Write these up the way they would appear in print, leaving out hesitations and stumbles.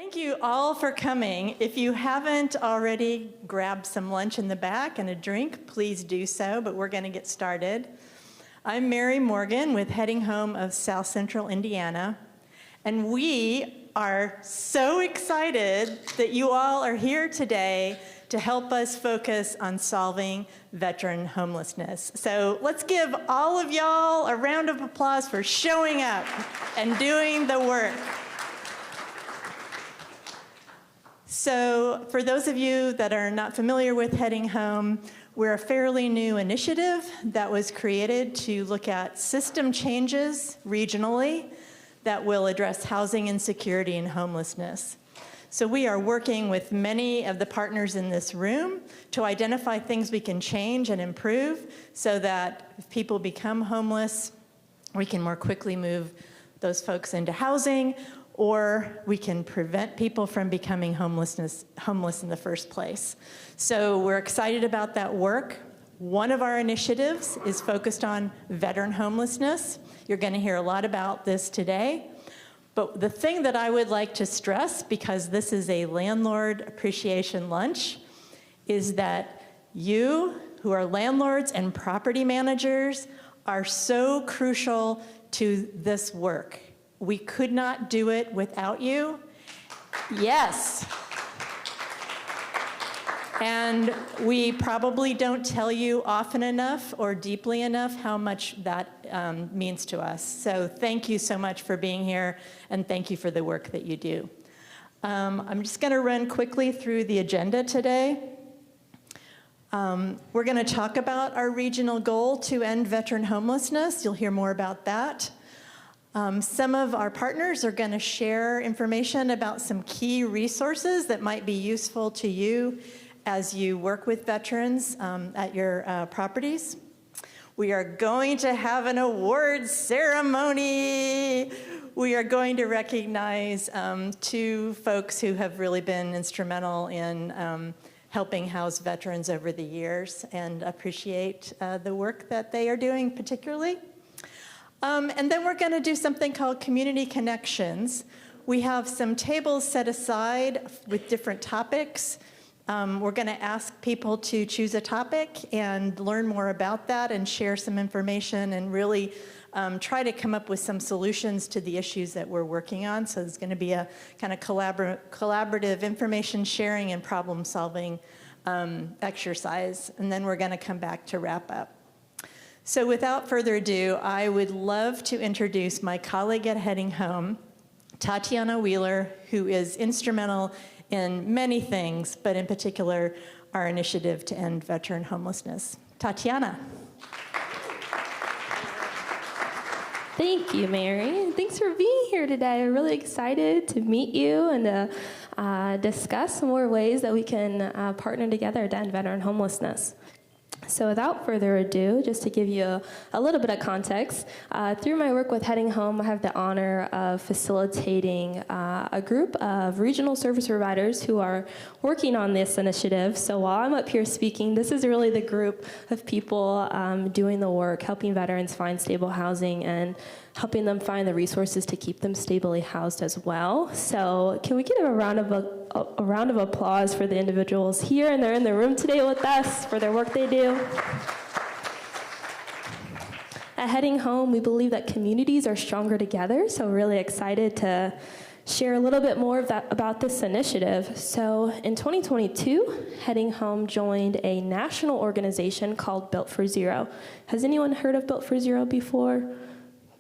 Thank you all for coming. If you haven't already grabbed some lunch in the back and a drink, please do so, but we're going to get started. I'm Mary Morgan with Heading Home of South Central Indiana, and we are so excited that you all are here today to help us focus on solving veteran homelessness. So let's give all of y'all a round of applause for showing up and doing the work. So for those of you that are not familiar with Heading Home, we're a fairly new initiative that was created to look at system changes regionally that will address housing insecurity and homelessness. So we are working with many of the partners in this room to identify things we can change and improve so that if people become homeless, we can more quickly move those folks into housing, or we can prevent people from becoming homeless in the first place. So we're excited about that work. One of our initiatives is focused on veteran homelessness. You're going to hear a lot about this today. But the thing that I would like to stress, because this is a landlord appreciation lunch, is that you, who are landlords and property managers, are so crucial to this work. We could not do it without you. Yes. And we probably don't tell you often enough or deeply enough how much that means to us. So thank you so much for being here, and thank you for the work that you do. I'm just going to run quickly through the agenda today. We're going to talk about our regional goal to end veteran homelessness. You'll hear more about that. Some of our partners are going to share information about some key resources that might be useful to you as you work with veterans at your properties. We are going to have an awards ceremony. We are going to recognize two folks who have really been instrumental in helping house veterans over the years, and appreciate the work that they are doing particularly. And then we're going to do something called Community Connections. We have some tables set aside with different topics. We're going to ask people to choose a topic and learn more about that and share some information and really try to come up with some solutions to the issues that we're working on. So there's going to be a kind of collaborative information sharing and problem solving exercise. And then we're going to come back to wrap up. So without further ado, I would love to introduce my colleague at Heading Home, Tatiana Wheeler, who is instrumental in many things, but in particular, our initiative to end veteran homelessness. Tatiana. Thank you, Mary. Thanks for being here today. I'm really excited to meet you and to discuss some more ways that we can partner together to end veteran homelessness. So without further ado, just to give you a little bit of context, through my work with Heading Home, I have the honor of facilitating a group of regional service providers who are working on this initiative. So while I'm up here speaking, this is really the group of people doing the work, helping veterans find stable housing and helping them find the resources to keep them stably housed as well. So can we give a round of applause for the individuals here, and they're in the room today with us for their work they do. At Heading Home, we believe that communities are stronger together, so we're really excited to share a little bit more about this initiative. So in 2022, Heading Home joined a national organization called Built for Zero. Has anyone heard of Built for Zero before?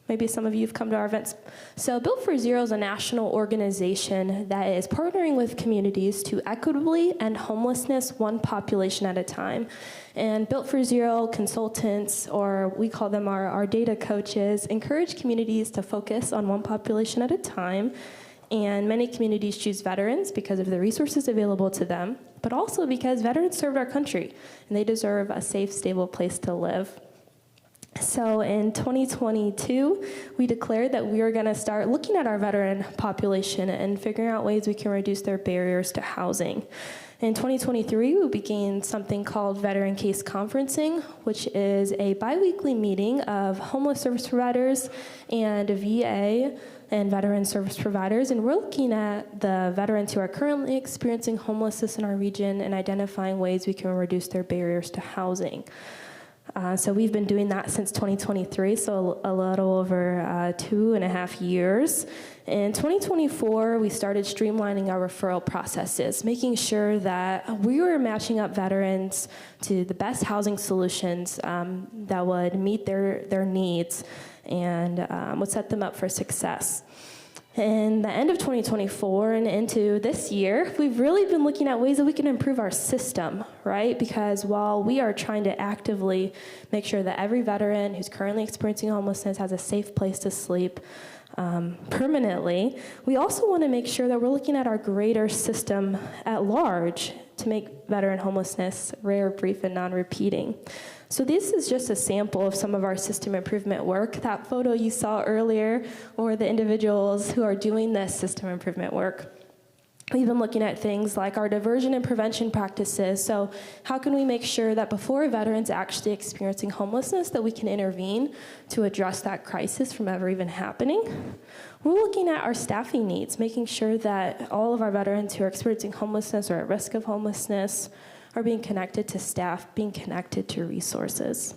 Maybe some of you have come to our events. So Built for Zero is a national organization that is partnering with communities to equitably end homelessness one population at a time. And Built for Zero consultants, or we call them our data coaches, encourage communities to focus on one population at a time. And many communities choose veterans because of the resources available to them, but also because veterans served our country, and they deserve a safe, stable place to live. So in 2022, we declared that we were going to start looking at our veteran population and figuring out ways we can reduce their barriers to housing. In 2023, we began something called Veteran Case Conferencing, which is a biweekly meeting of homeless service providers and VA and veteran service providers, and we're looking at the veterans who are currently experiencing homelessness in our region and identifying ways we can reduce their barriers to housing. So we've been doing that since 2023, so a little over 2.5 years. In 2024, we started streamlining our referral processes, making sure that we were matching up veterans to the best housing solutions that would meet their needs and would set them up for success. In the end of 2024 and into this year, we've really been looking at ways that we can improve our system, right? Because while we are trying to actively make sure that every veteran who's currently experiencing homelessness has a safe place to sleep permanently, we also want to make sure that we're looking at our greater system at large to make veteran homelessness rare, brief, and non-repeating. So this is just a sample of some of our system improvement work. That photo you saw earlier, or the individuals who are doing this system improvement work. We've been looking at things like our diversion and prevention practices. So how can we make sure that before a veteran's actually experiencing homelessness, that we can intervene to address that crisis from ever even happening? We're looking at our staffing needs, making sure that all of our veterans who are experiencing homelessness or at risk of homelessness are being connected to staff, being connected to resources.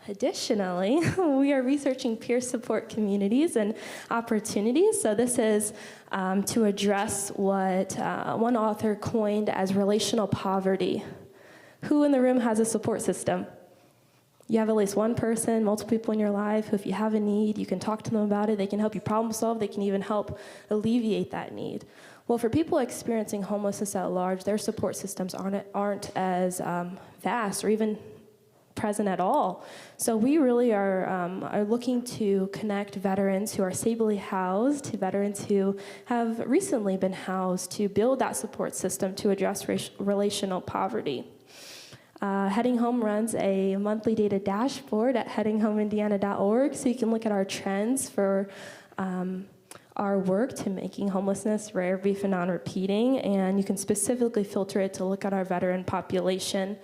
Additionally, we are researching peer support communities and opportunities. So this is to address what one author coined as relational poverty. Who in the room has a support system? You have at least one person, multiple people in your life who, if you have a need, you can talk to them about it. They can help you problem solve. They can even help alleviate that need. Well, for people experiencing homelessness at large, their support systems aren't as vast or even present at all. So we really are looking to connect veterans who are stably housed to veterans who have recently been housed to build that support system to address relational poverty. Heading Home runs a monthly data dashboard at headinghomeindiana.org, so you can look at our trends for our work to making homelessness rare, brief, and non-repeating, and you can specifically filter it to look at our veteran population.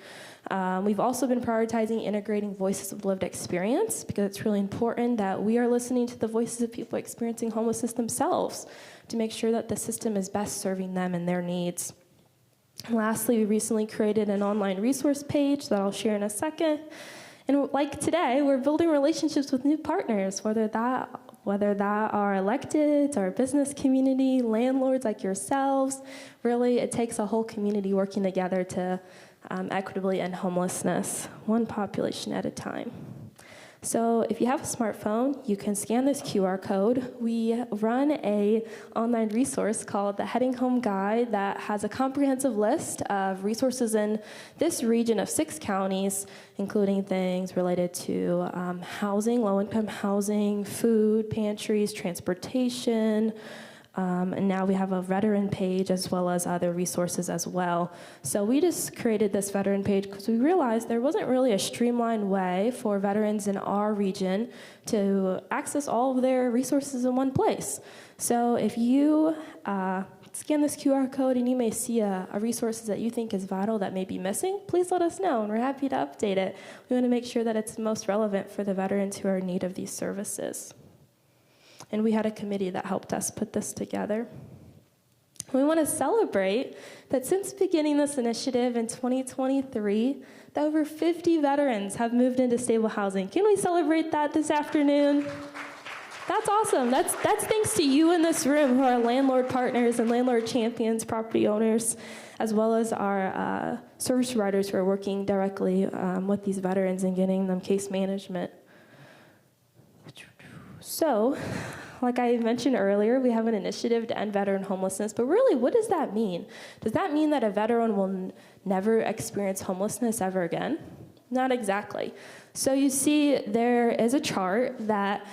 We've also been prioritizing integrating voices of lived experience because it's really important that we are listening to the voices of people experiencing homelessness themselves to make sure that the system is best serving them and their needs. And lastly, we recently created an online resource page that I'll share in a second. And like today, we're building relationships with new partners, whether that are electeds, our business community, landlords like yourselves. Really, it takes a whole community working together to equitably end homelessness, one population at a time. So if you have a smartphone, you can scan this QR code. We run an online resource called the Heading Home Guide that has a comprehensive list of resources in this region of 6 counties, including things related to housing, low-income housing, food, pantries, transportation, and now we have a veteran page as well as other resources as well. So we just created this veteran page because we realized there wasn't really a streamlined way for veterans in our region to access all of their resources in one place. So if you scan this QR code and you may see a resource that you think is vital that may be missing, please let us know, and we're happy to update it. We want to make sure that it's most relevant for the veterans who are in need of these services. And we had a committee that helped us put this together. We want to celebrate that since beginning this initiative in 2023, that over 50 veterans have moved into stable housing. Can we celebrate that this afternoon? That's awesome. That's thanks to you in this room who are landlord partners and landlord champions, property owners, as well as our service providers who are working directly with these veterans and getting them case management. So, like I mentioned earlier, we have an initiative to end veteran homelessness, but really, what does that mean? Does that mean that a veteran will never experience homelessness ever again? Not exactly. So you see there is a chart that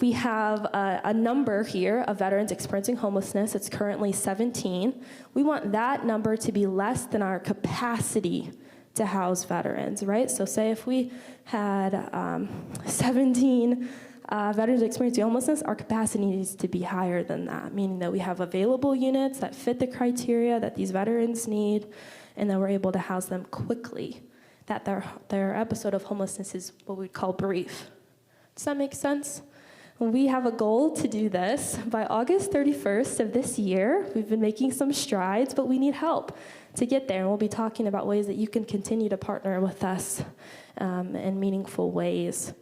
we have a number here of veterans experiencing homelessness. It's currently 17. We want that number to be less than our capacity to house veterans, right? So say if we had 17 veterans experiencing homelessness, our capacity needs to be higher than that, meaning that we have available units that fit the criteria that these veterans need, and that we're able to house them quickly, that their episode of homelessness is what we'd call brief. Does that make sense? We have a goal to do this by August 31st of this year. We've been making some strides, but we need help to get there. And we'll be talking about ways that you can continue to partner with us in meaningful ways.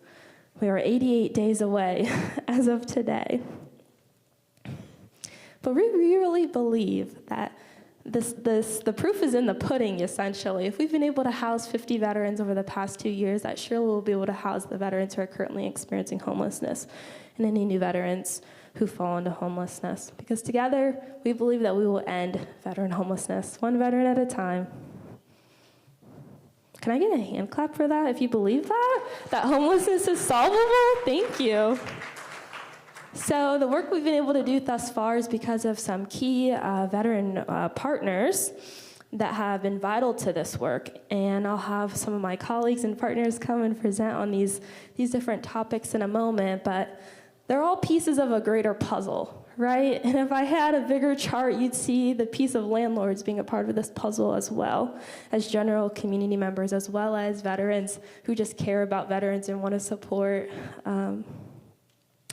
We are 88 days away as of today. But we really believe that the proof is in the pudding, essentially. If we've been able to house 50 veterans over the past 2 years, that surely will be able to house the veterans who are currently experiencing homelessness and any new veterans who fall into homelessness. Because together, we believe that we will end veteran homelessness, one veteran at a time. Can I get a hand clap for that if you believe that homelessness is solvable? Thank you. So the work we've been able to do thus far is because of some key veteran partners that have been vital to this work. And I'll have some of my colleagues and partners come and present on these different topics in a moment, but they're all pieces of a greater puzzle, right? And if I had a bigger chart, you'd see the piece of landlords being a part of this puzzle as well, as general community members, as well as veterans who just care about veterans and want to support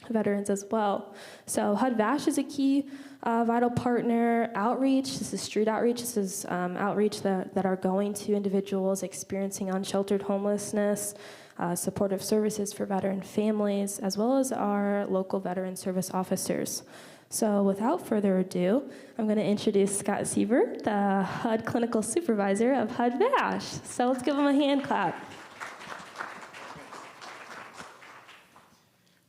veterans as well. So HUD-VASH is a key vital partner. Outreach, this is street outreach. This is outreach that are going to individuals experiencing unsheltered homelessness, supportive services for veteran families, as well as our local veteran service officers. So without further ado, I'm going to introduce Scott Siebert, the HUD Clinical Supervisor of HUD-VASH. So let's give him a hand clap.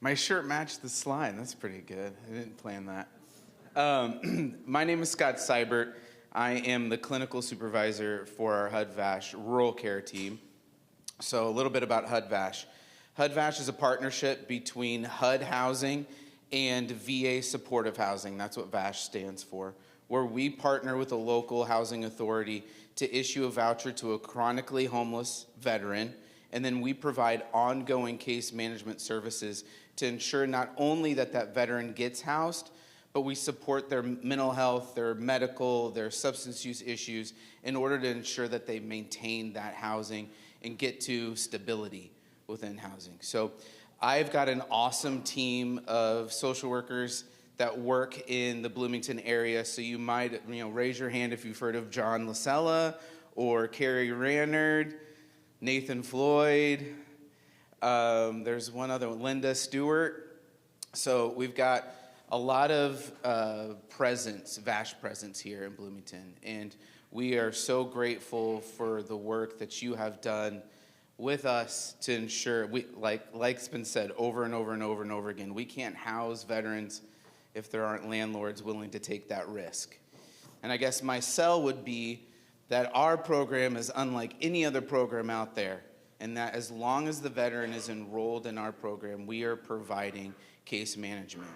My shirt matched the slide. That's pretty good. I didn't plan that. My name is Scott Seibert. I am the clinical supervisor for our HUD-VASH rural care team. So a little bit about HUD-VASH. HUD-VASH is a partnership between HUD Housing and VA Supportive Housing. That's what VASH stands for, where we partner with a local housing authority to issue a voucher to a chronically homeless veteran, and then we provide ongoing case management services to ensure not only that that veteran gets housed, but we support their mental health, their medical, their substance use issues in order to ensure that they maintain that housing and get to stability within housing. So I've got an awesome team of social workers that work in the Bloomington area. So you might raise your hand if you've heard of John Lasella or Carrie Rannard, Nathan Floyd. There's one other one, Linda Stewart. So we've got a lot of presence, VASH presence here in Bloomington. And we are so grateful for the work that you have done with us to ensure, like's been said over and over and over and over again, we can't house veterans if there aren't landlords willing to take that risk. And I guess my sell would be that our program is unlike any other program out there, and that as long as the veteran is enrolled in our program, we are providing case management.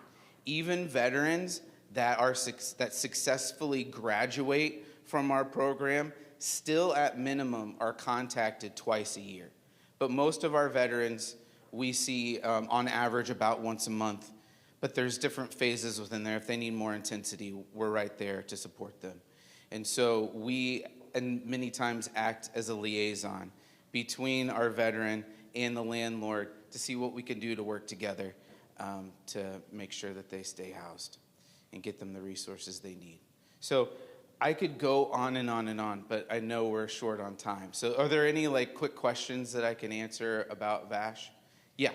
Even veterans that successfully graduate from our program still at minimum are contacted twice a year. But most of our veterans we see on average about once a month, but there's different phases within there. If they need more intensity, we're right there to support them. And so we many times act as a liaison between our veteran and the landlord to see what we can do to work together to make sure that they stay housed and get them the resources they need. So I could go on and on and on, but I know we're short on time. So are there any quick questions that I can answer about VASH? Yeah.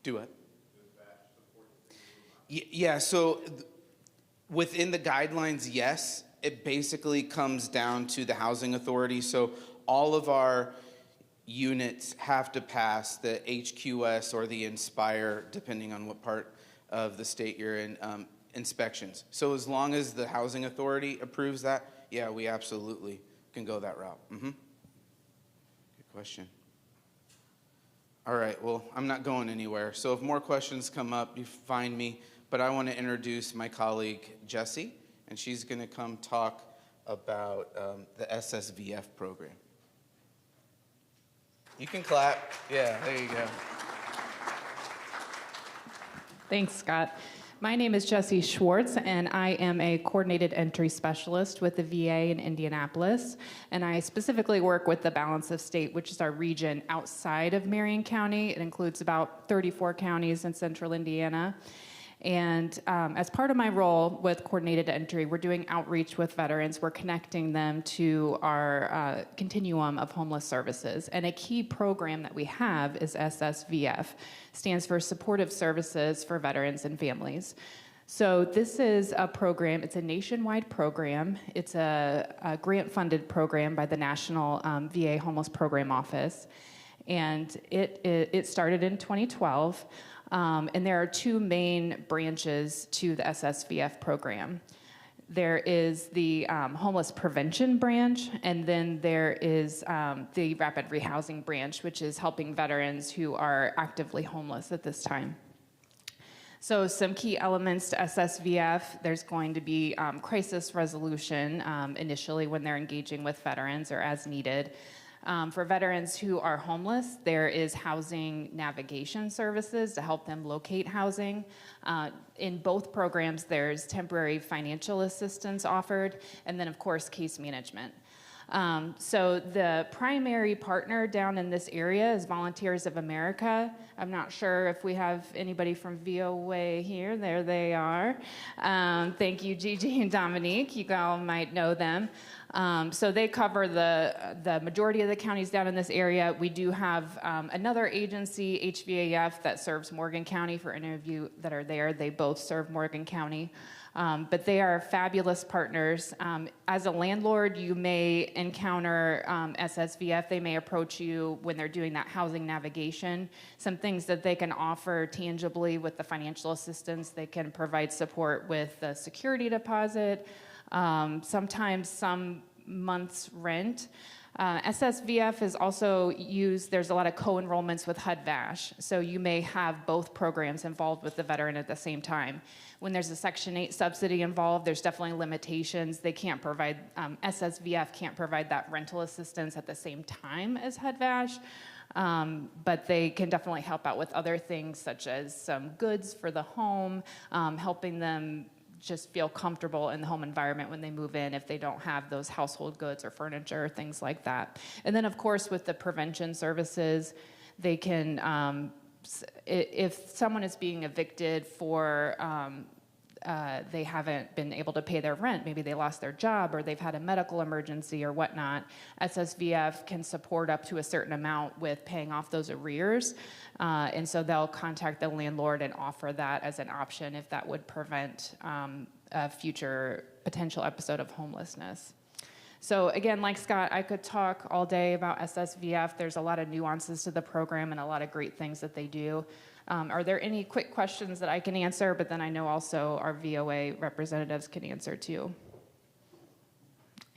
Do what? Yeah, so within the guidelines, yes. It basically comes down to the housing authority. So all of our units have to pass the HQS or the Inspire, depending on what part of the state you're in, inspections. So as long as the housing authority approves that, yeah, we absolutely can go that route. Good question. All right, well, I'm not going anywhere. So if more questions come up, you find me. But I want to introduce my colleague, Jessie, and she's going to come talk about the SSVF program. You can clap. Yeah, there you go. Thanks, Scott. My name is Jessie Schwartz, and I am a coordinated entry specialist with the VA in Indianapolis. And I specifically work with the Balance of State, which is our region outside of Marion County. It includes about 34 counties in central Indiana. And as part of my role with coordinated entry, we're doing outreach with veterans. We're connecting them to our continuum of homeless services. And a key program that we have is SSVF, stands for Supportive Services for Veterans and Families. So this is a program, it's a nationwide program. It's a grant-funded program by the National VA Homeless Program Office. And it started in 2012. And there are two main branches to the SSVF program. There is the homeless prevention branch, and then there is the rapid rehousing branch, which is helping veterans who are actively homeless at this time. So some key elements to SSVF, there's going to be crisis resolution initially when they're engaging with veterans or as needed. For veterans who are homeless, there is housing navigation services to help them locate housing. In both programs, there's temporary financial assistance offered, and then, of course, case management. So the primary partner down in this area is Volunteers of America. I'm not sure if we have anybody from VOA here. There they are. Thank you, Gigi and Dominique. You all might know them. So they cover the majority of the counties down in this area. We do have another agency, HVAF, that serves Morgan County. For any of you that are there, they both serve Morgan County. But they are fabulous partners. As a landlord, you may encounter SSVF. They may approach you when they're doing that housing navigation. Some things that they can offer tangibly with the financial assistance. They can provide support with the security deposit, sometimes some months' rent. SSVF is also used, there's a lot of co-enrollments with HUD-VASH, so you may have both programs involved with the veteran at the same time. When there's a Section 8 subsidy involved, there's definitely limitations. They can't provide, SSVF can't provide that rental assistance at the same time as HUD-VASH, but they can definitely help out with other things such as some goods for the home, helping them just feel comfortable in the home environment when they move in if they don't have those household goods or furniture, things like that. And then, of course, with the prevention services, they can, if someone is being evicted for they haven't been able to pay their rent, maybe they lost their job or they've had a medical emergency or whatnot, SSVF can support up to a certain amount with paying off those arrears. And so they'll contact the landlord and offer that as an option if that would prevent a future potential episode of homelessness. So again, like Scott, I could talk all day about SSVF. There's a lot of nuances to the program and a lot of great things that they do. Are there any quick questions that I can answer? But then I know also our VOA representatives can answer too.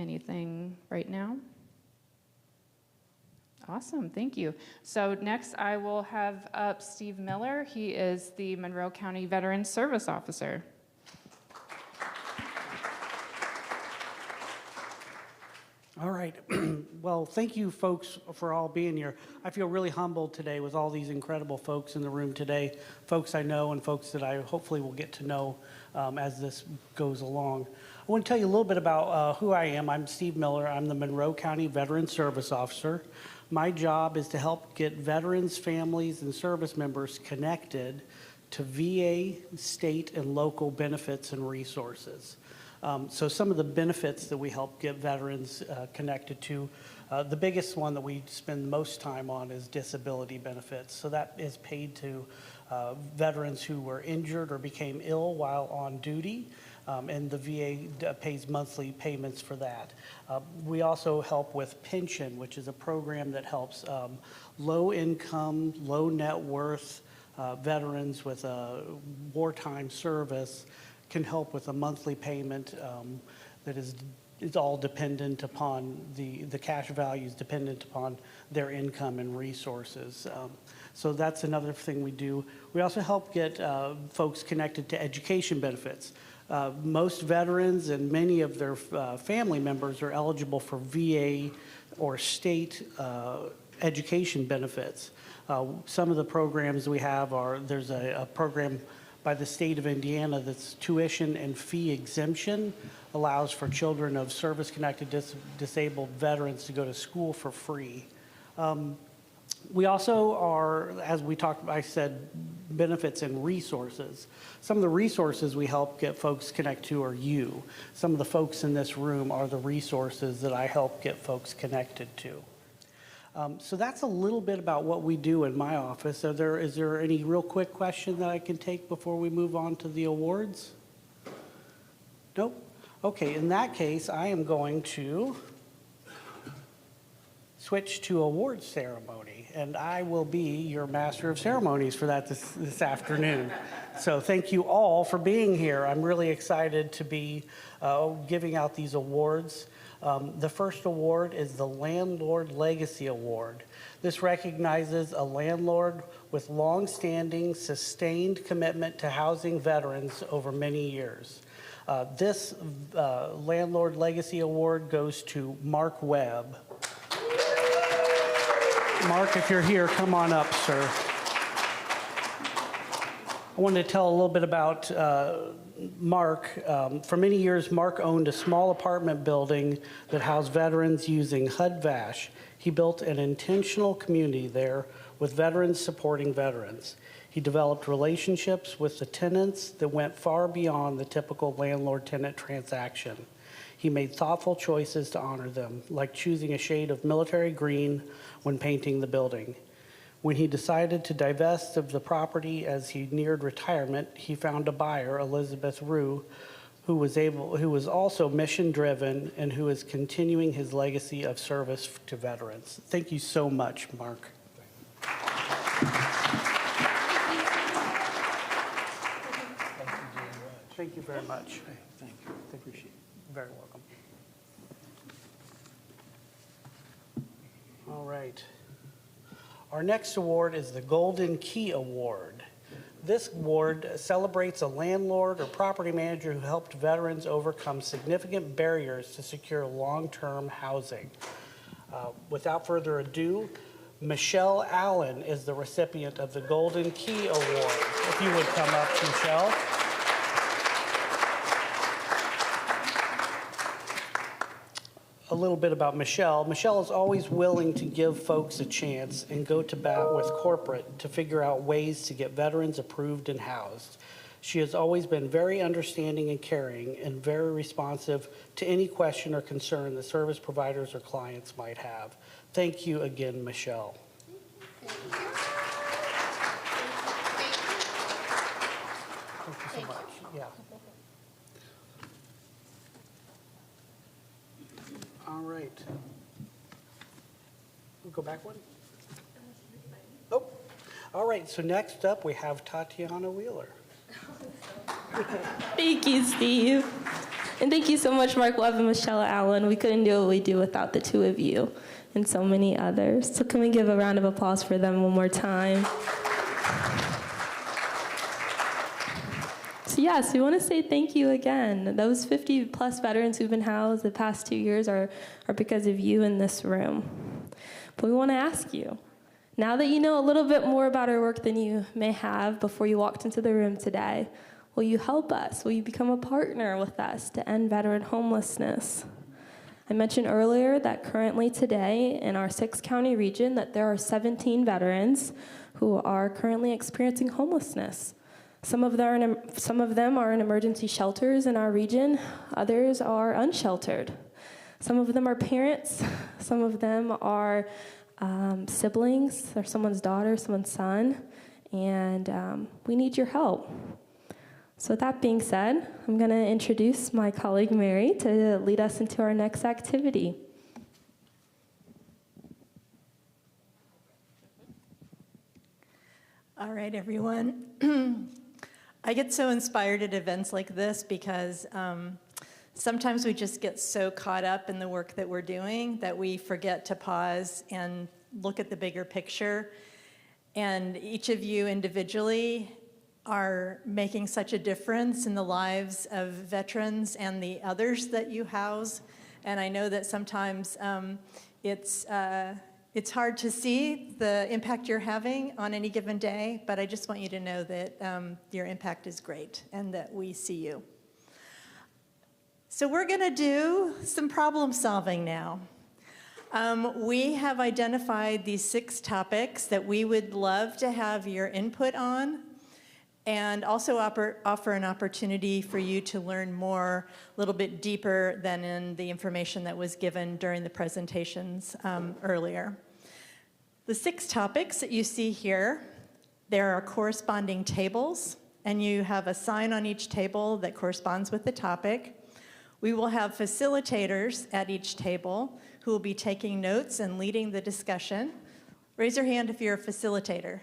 Anything right now? Awesome, thank you. So next I will have up Steve Miller. He is the Monroe County Veteran Service Officer. All right. Well, thank you folks for all being here. I feel really humbled today with all these incredible folks in the room today, folks I know and folks that I hopefully will get to know as this goes along. I want to tell you a little bit about who I am. I'm Steve Miller. I'm the Monroe County Veteran Service Officer. My job is to help get veterans, families, and service members connected to VA, state, and local benefits and resources. So some of the benefits that we help get veterans connected to, the biggest one that we spend most time on is disability benefits. So that is paid to veterans who were injured or became ill while on duty, and the VA pays monthly payments for that. We also help with pension, which is a program that helps low income, low net worth veterans with a wartime service can help with a monthly payment that is all dependent upon the cash values dependent upon their income and resources. So that's another thing we do. We also help get folks connected to education benefits. Most veterans and many of their family members are eligible for VA or state education benefits. Some of the programs we have are, there's a program by the state of Indiana that's tuition and fee exemption, allows for children of service-connected disabled veterans to go to school for free. We also are, as we talked about, I said, benefits and resources. Some of the resources we help get folks connect to are you. Some of the folks in this room are the resources that I help get folks connected to. So that's a little bit about what we do in my office. Is there any real quick question that I can take before we move on to the awards? Nope? Okay, in that case, I am going to switch to awards ceremony, and I will be your master of ceremonies for that this afternoon. So thank you all for being here. I'm really excited to be giving out these awards. The first award is the Landlord Legacy Award. This recognizes a landlord with long-standing, sustained commitment to housing veterans over many years. This Landlord Legacy Award goes to Mark Webb. Mark, if you're here, come on up, sir. I wanted to tell a little bit about Mark. For many years, Mark owned a small apartment building that housed veterans using HUD-VASH. He built an intentional community there with veterans supporting veterans. He developed relationships with the tenants that went far beyond the typical landlord-tenant transaction. He made thoughtful choices to honor them, like choosing a shade of military green when painting the building. When he decided to divest of the property as he neared retirement, he found a buyer, Elizabeth Rue, who was also mission-driven and who is continuing his legacy of service to veterans. Thank you so much, Mark. Thank you very much. Thank you. I appreciate it. Very welcome. All right. Our next award is the Golden Key Award. This award celebrates a landlord or property manager who helped veterans overcome significant barriers to secure long-term housing. Without further ado, Michelle Allen is the recipient of the Golden Key Award. If you would come up, Michelle. A little bit about Michelle. Michelle is always willing to give folks a chance and go to bat with corporate to figure out ways to get veterans approved and housed. She has always been very understanding and caring and very responsive to any question or concern that service providers or clients might have. Thank you again, Michelle. Thank you so much. Yeah. All right. We'll go back one. Oh, all right. So next up, we have Tatiana Wheeler. Thank you, Steve. And thank you so much, Mark Webb and Michelle Allen. We couldn't do what we do without the two of you and so many others. So can we give a round of applause for them one more time? So yes, we want to say thank you again. Those 50 plus veterans who've been housed the past 2 years are because of you in this room. But we want to ask you, now that you know a little bit more about our work than you may have before you walked into the room today, will you help us? Will you become a partner with us to end veteran homelessness? I mentioned earlier that currently today in our 6-county region that there are 17 veterans who are currently experiencing homelessness. Some of them are in emergency shelters in our region. Others are unsheltered. Some of them are parents. Some of them are siblings. They're someone's daughter, someone's son. And we need your help. So with that being said, I'm going to introduce my colleague Mary to lead us into our next activity. All right, everyone. I get so inspired at events like this because sometimes we just get so caught up in the work that we're doing that we forget to pause and look at the bigger picture. And each of you individually are making such a difference in the lives of veterans and the others that you house. And I know that sometimes it's It's hard to see the impact you're having on any given day, but I just want you to know that your impact is great and that we see you. So we're going to do some problem solving now. We have identified these 6 topics that we would love to have your input on, and also offer an opportunity for you to learn more, a little bit deeper than in the information that was given during the presentations earlier. The 6 topics that you see here, there are corresponding tables, and you have a sign on each table that corresponds with the topic. We will have facilitators at each table who will be taking notes and leading the discussion. Raise your hand if you're a facilitator.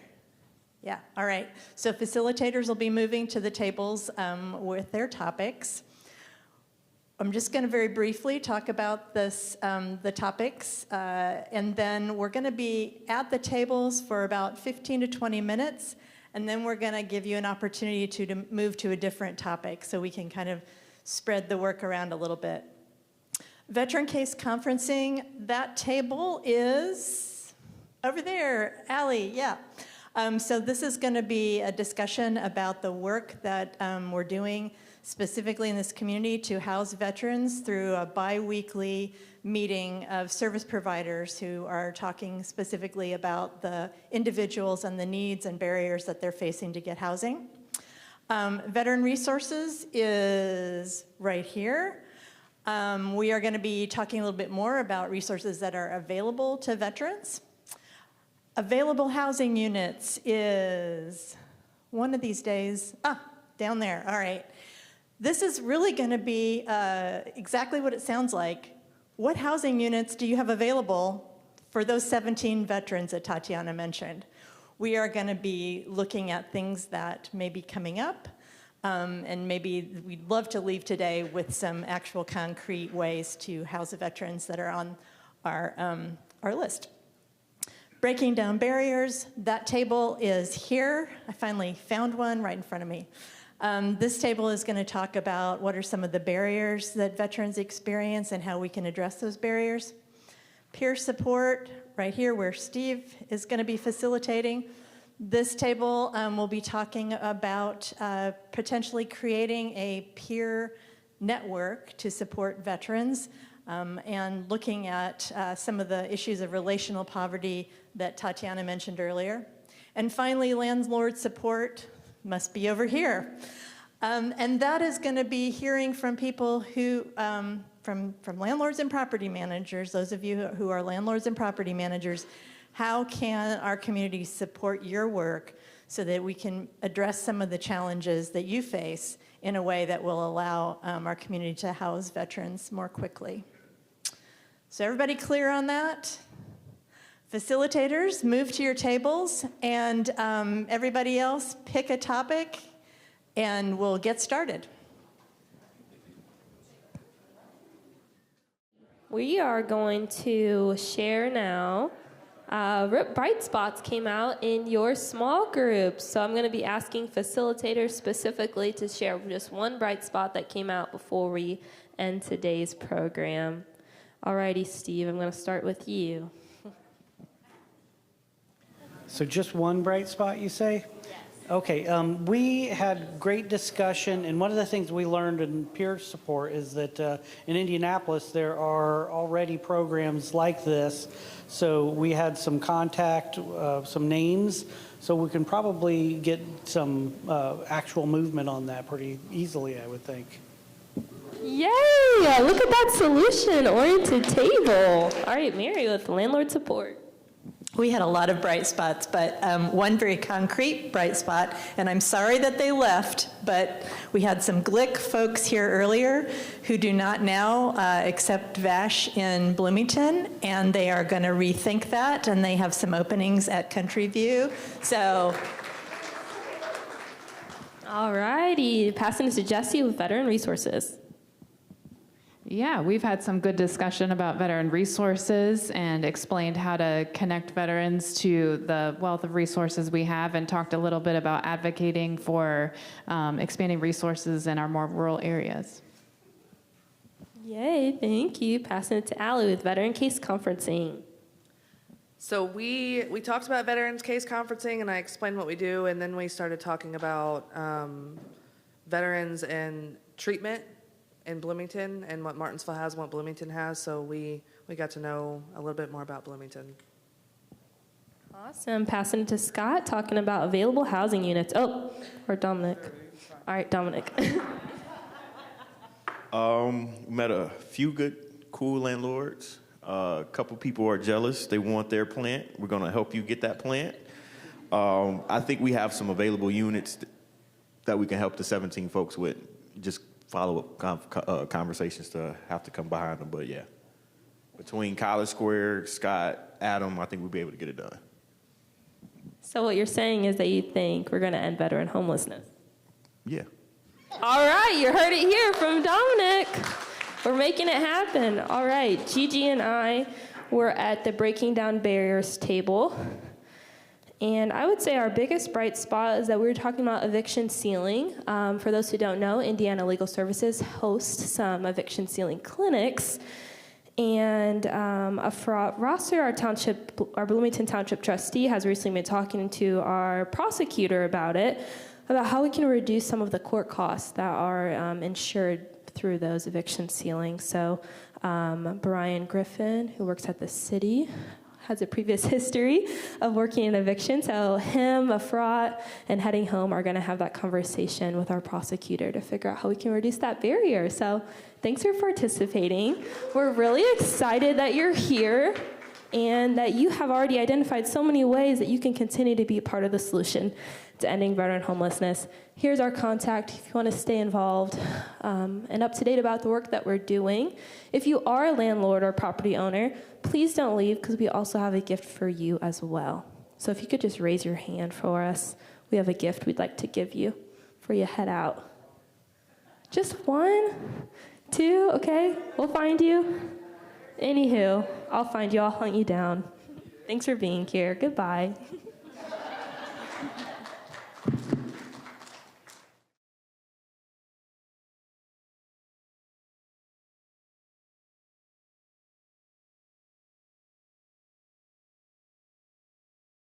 Yeah, all right. So facilitators will be moving to the tables with their topics. I'm just going to very briefly talk about the topics, and then we're going to be at the tables for about 15 to 20 minutes, and then we're going to give you an opportunity to move to a different topic so we can kind of spread the work around a little bit. Veteran case conferencing, that table is over there. Allie, yeah. So this is going to be a discussion about the work that we're doing specifically in this community to house veterans through a bi-weekly meeting of service providers who are talking specifically about the individuals and the needs and barriers that they're facing to get housing. Veteran Resources is right here. We are going to be talking a little bit more about resources that are available to veterans. Available housing units is one of these days, down there, all right. This is really going to be exactly what it sounds like. What housing units do you have available for those 17 veterans that Tatiana mentioned? We are going to be looking at things that may be coming up, and maybe we'd love to leave today with some actual concrete ways to house the veterans that are on our list. Breaking down barriers, that table is here. I finally found one right in front of me. This table is going to talk about what are some of the barriers that veterans experience and how we can address those barriers. Peer support, right here where Steve is going to be facilitating. This table will be talking about potentially creating a peer network to support veterans and looking at some of the issues of relational poverty that Tatiana mentioned earlier. And finally, landlord support must be over here. And that is going to be hearing from people who, from landlords and property managers, those of you who are landlords and property managers, how can our community support your work so that we can address some of the challenges that you face in a way that will allow our community to house veterans more quickly. So everybody clear on that? Facilitators, move to your tables, and everybody else pick a topic, and we'll get started. We are going to share now. Bright spots came out in your small groups, so I'm going to be asking facilitators specifically to share just one bright spot that came out before we end today's program. Alrighty, Steve, I'm going to start with you. So just one bright spot, you say? Yes. Okay, we had great discussion, and one of the things we learned in peer support is that in Indianapolis there are already programs like this. So we had some contact, some names, so we can probably get some actual movement on that pretty easily, I would think. Yay! Look at that solution-oriented table. All right, Mary with landlord support. We had a lot of bright spots, but one very concrete bright spot, and I'm sorry that they left, but we had some Glick folks here earlier who do not now accept VASH in Bloomington, and they are going to rethink that, and they have some openings at Country View. So, all righty, passing to Jesse with Veteran Resources. Yeah, we've had some good discussion about veteran resources and explained how to connect veterans to the wealth of resources we have, and talked a little bit about advocating for expanding resources in our more rural areas. Yay, thank you. Passing it to Allie with Veteran Case Conferencing. So we talked about veterans case conferencing, and I explained what we do, and then we started talking about veterans and treatment in Bloomington and what Martinsville has and what Bloomington has. So we got to know a little bit more about Bloomington. Awesome. Passing it to Scott, talking about available housing units. Oh, or Dominic. All right, Dominic. Met a few good, cool landlords. A couple people are jealous. They want their plant. We're going to help you get that plant. I think we have some available units that we can help the 17 folks with. Just follow-up conversations to have to come behind them. But, yeah, between College Square, Scott, Adam, I think we'll be able to get it done. So what you're saying is that you think we're going to end veteran homelessness? Yeah. All right, you heard it here from Dominic. We're making it happen. All right, Gigi and I were at the Breaking Down Barriers table. And I would say our biggest bright spot is that we were talking about eviction ceiling. For those who don't know, Indiana Legal Services hosts some eviction ceiling clinics. And Rosser, our Bloomington Township trustee, has recently been talking to our prosecutor about how we can reduce some of the court costs that are insured through those eviction ceilings. So Brian Griffin, who works at the city, has a previous history of working in eviction. So him, Afrat, and Heading Home are going to have that conversation with our prosecutor to figure out how we can reduce that barrier. So thanks for participating. We're really excited that you're here and that you have already identified so many ways that you can continue to be part of the solution to ending veteran homelessness. Here's our contact if you want to stay involved and up to date about the work that we're doing. If you are a landlord or property owner, please don't leave because we also have a gift for you as well. So if you could just raise your hand for us, we have a gift we'd like to give you before you head out. Just 1, 2, okay? We'll find you. Anywho, I'll find you, I'll hunt you down. Thanks for being here. Goodbye.